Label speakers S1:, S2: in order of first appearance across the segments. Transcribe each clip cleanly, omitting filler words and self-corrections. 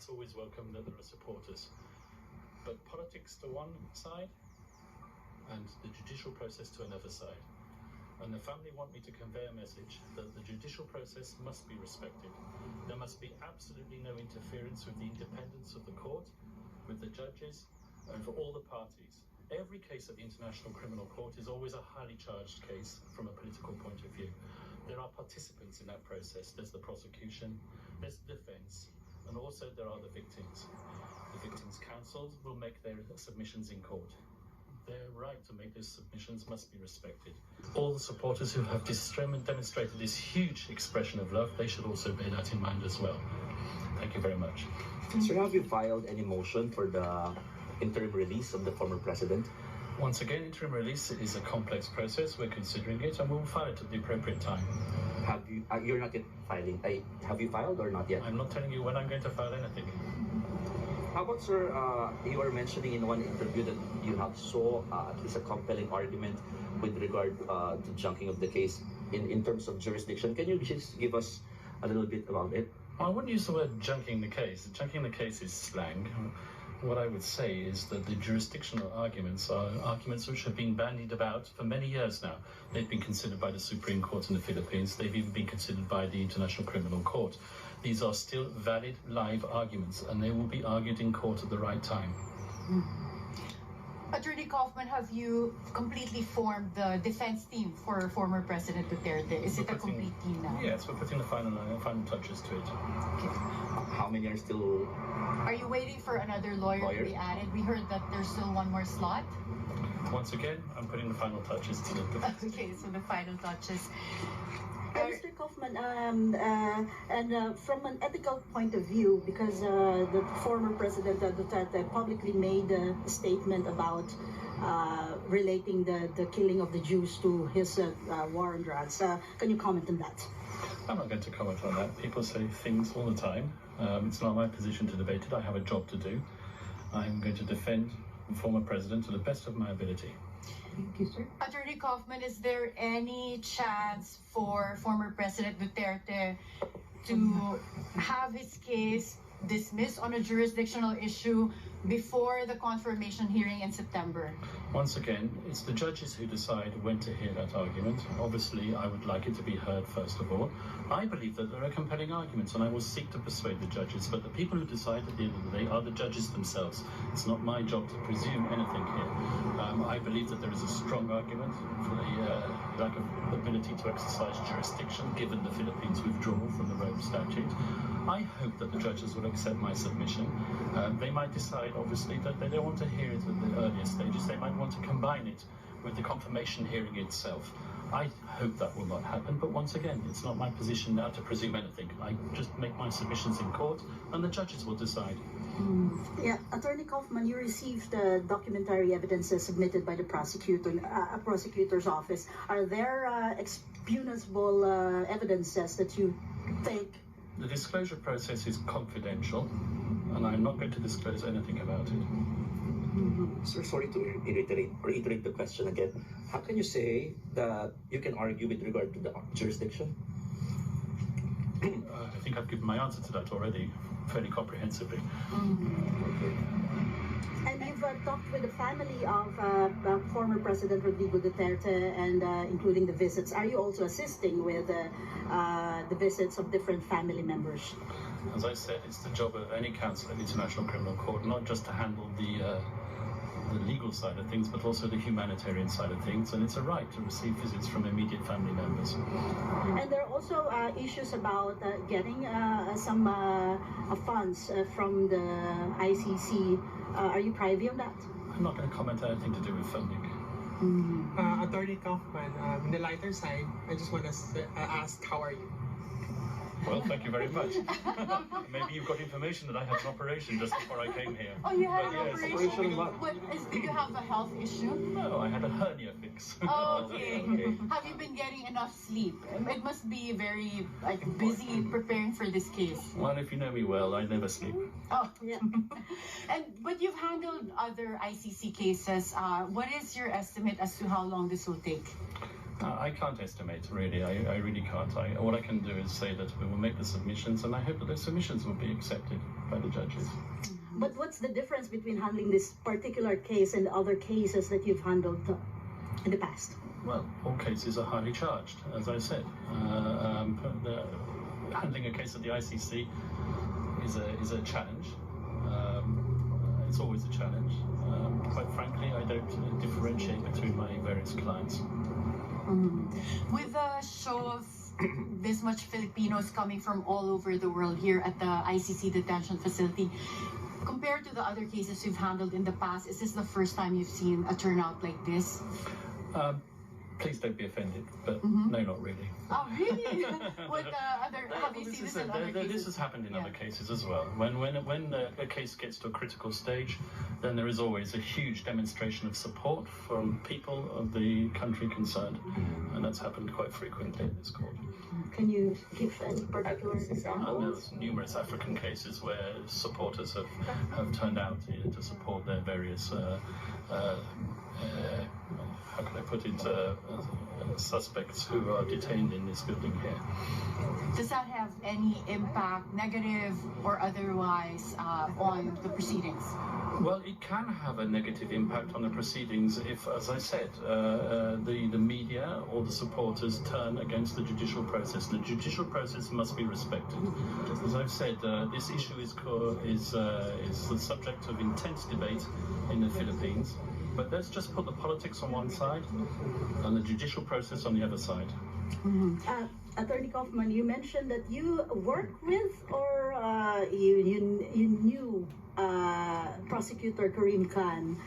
S1: it's always welcome that there are supporters. But politics to one side and the judicial process to another side. And the family want me to convey a message that the judicial process must be respected. There must be absolutely no interference with the independence of the court, with the judges, and for all the parties. Every case at the International Criminal Court is always a highly charged case from a political point of view. There are participants in that process. There's the prosecution, there's the defense, and also there are the victims. The victims' counsel will make their submissions in court. Their right to make those submissions must be respected. All the supporters who have demonstrated this huge expression of love, they should also bear that in mind as well. Thank you very much.
S2: Sir, have you filed any motion for the interim release of the former president?
S1: Once again, interim release is a complex process. We're considering it and we'll file it at the appropriate time.
S2: Have you? You're not yet filing. Have you filed or not yet?
S1: I'm not telling you when I'm going to file anything.
S2: How about, sir, you were mentioning in one interview that you have saw at least a compelling argument with regard to junking of the case in terms of jurisdiction. Can you just give us a little bit about it?
S1: I wouldn't use the word junking the case. Junking the case is slang. What I would say is that the jurisdictional arguments are arguments which have been bandied about for many years now. They've been considered by the Supreme Court in the Philippines. They've even been considered by the International Criminal Court. These are still valid, live arguments, and they will be argued in court at the right time.
S3: Attorney Kaufman, have you completely formed the defense team for former President Duterte? Is it a complete team now?
S1: Yes, we're putting the final touches to it.
S3: Okay.
S2: How many are still?
S3: Are you waiting for another lawyer to be added? We heard that there's still one more slot.
S1: Once again, I'm putting the final touches to the defense.
S3: Okay, so the final touches.
S4: Mr. Kaufman, from an ethical point of view, because the former President Duterte publicly made a statement about relating the killing of the Jews to his war on drugs. Can you comment on that?
S1: I'm not going to comment on that. People say things all the time. It's not my position to debate it. I have a job to do. I'm going to defend the former president to the best of my ability.
S4: Thank you, sir.
S3: Attorney Kaufman, is there any chance for former President Duterte to have his case dismissed on a jurisdictional issue before the confirmation hearing in September?
S1: Once again, it's the judges who decide when to hear that argument. Obviously, I would like it to be heard first of all. I believe that there are compelling arguments and I will seek to persuade the judges, but the people who decide at the end of the day are the judges themselves. It's not my job to presume anything here. I believe that there is a strong argument for the lack of ability to exercise jurisdiction given the Philippines' withdrawal from the Rome Statute. I hope that the judges will accept my submission. They might decide, obviously, that they don't want to hear it at the earlier stages. They might want to combine it with the confirmation hearing itself. I hope that will not happen, but once again, it's not my position now to presume anything. I just make my submissions in court, and the judges will decide.
S4: Yeah, Attorney Kaufman, you received documentary evidences submitted by the prosecutor's office. Are there expunable evidences that you think?
S1: The disclosure process is confidential, and I'm not going to disclose anything about it.
S2: Sir, sorry to reiterate the question again. How can you say that you can argue with regard to the jurisdiction?
S1: I think I've given my answer to that already, fairly comprehensively.
S2: Okay.
S4: And you've talked with the family of former President Rodrigo Duterte and including the visits. Are you also assisting with the visits of different family members?
S1: As I said, it's the job of any counsel at the International Criminal Court not just to handle the legal side of things, but also the humanitarian side of things, and it's a right to receive visits from immediate family members.
S4: And there are also issues about getting some funds from the ICC. Are you privy of that?
S1: I'm not going to comment on anything to do with funding.
S5: Attorney Kaufman, on the lighter side, I just want to ask, how are you?
S1: Well, thank you very much. Maybe you've got information that I had an operation just before I came here.
S3: Oh, you had
S1: But
S3: an
S1: yes,
S3: operation? Did you have a health issue?
S1: No, I had a hernia fix.
S3: Oh, okay. Have you been getting enough sleep? It must be very busy preparing for this case.
S1: Well, if you know me well, I never sleep.
S3: Oh, yeah. But you've handled other ICC cases. What is your estimate as to how long this will take?
S1: I can't estimate, really. I really can't. All I can do is say that we will make the submissions, and I hope that those submissions will be accepted. by the judges.
S4: But what's the difference between handling this particular case and other cases that you've handled in the past?
S1: Well, all cases are highly charged, as I said. Handling a case at the ICC is a challenge. It's always a challenge. Quite frankly, I don't differentiate between my various clients.
S3: With a show of this much Filipinos coming from all over the world here at the ICC detention facility, compared to the other cases you've handled in the past, is this the first time you've seen a turnout like this?
S1: Please don't be offended, but no, not really.
S3: Oh, really? With have you seen this in other cases?
S1: This has happened in other cases as well. When a case gets to a critical stage, then there is always a huge demonstration of support from people of the country concerned, and that's happened quite frequently in this court.
S4: Can you give any particular examples?
S1: There's numerous African cases where supporters have turned out to support their various how can I put it, suspects who are detained in this building here.
S3: Does that have any impact, negative or otherwise, on the proceedings?
S1: Well, it can have a negative impact on the proceedings if, as I said, the media or the supporters turn against the judicial process. The judicial process must be respected. As I've said, this issue is the subject of intense debate in the Philippines. But let's just put the politics on one side and the judicial process on the other side.
S4: Attorney Kaufman, you mentioned that you worked with or you knew prosecutor Karim Khan.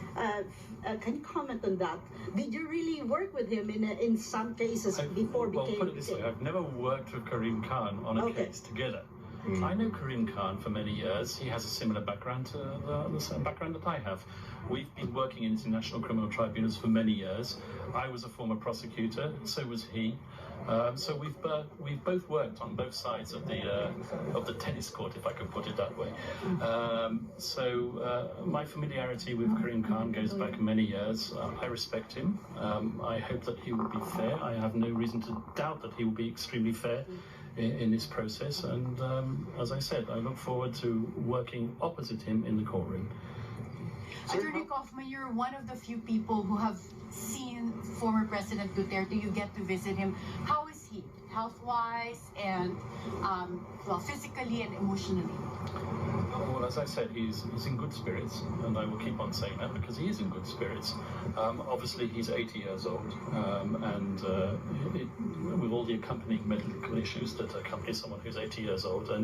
S4: Can you comment on that? Did you really work with him in some cases before
S1: well,
S4: became?
S1: Put it this way, I've never worked with Karim Khan on a case together. I know Karim Khan for many years. He has a similar background to the same background that I have. We've been working in international criminal tribunals for many years. I was a former prosecutor, so was he. So we've both worked on both sides of the tennis court, if I can put it that way. My familiarity with Karim Khan goes back many years. I respect him. I hope that he will be fair. I have no reason to doubt that he will be extremely fair in this process. And as I said, I look forward to working opposite him in the courtroom.
S3: Attorney Kaufman, you're one of the few people who have seen former President Duterte. You get to visit him. How is he, health-wise and physically and emotionally?
S1: Well, as I said, he's in good spirits, and I will keep on saying that because he is in good spirits. Obviously, he's 80 years old, and with all the accompanying medical issues that accompany someone who's 80 years old, and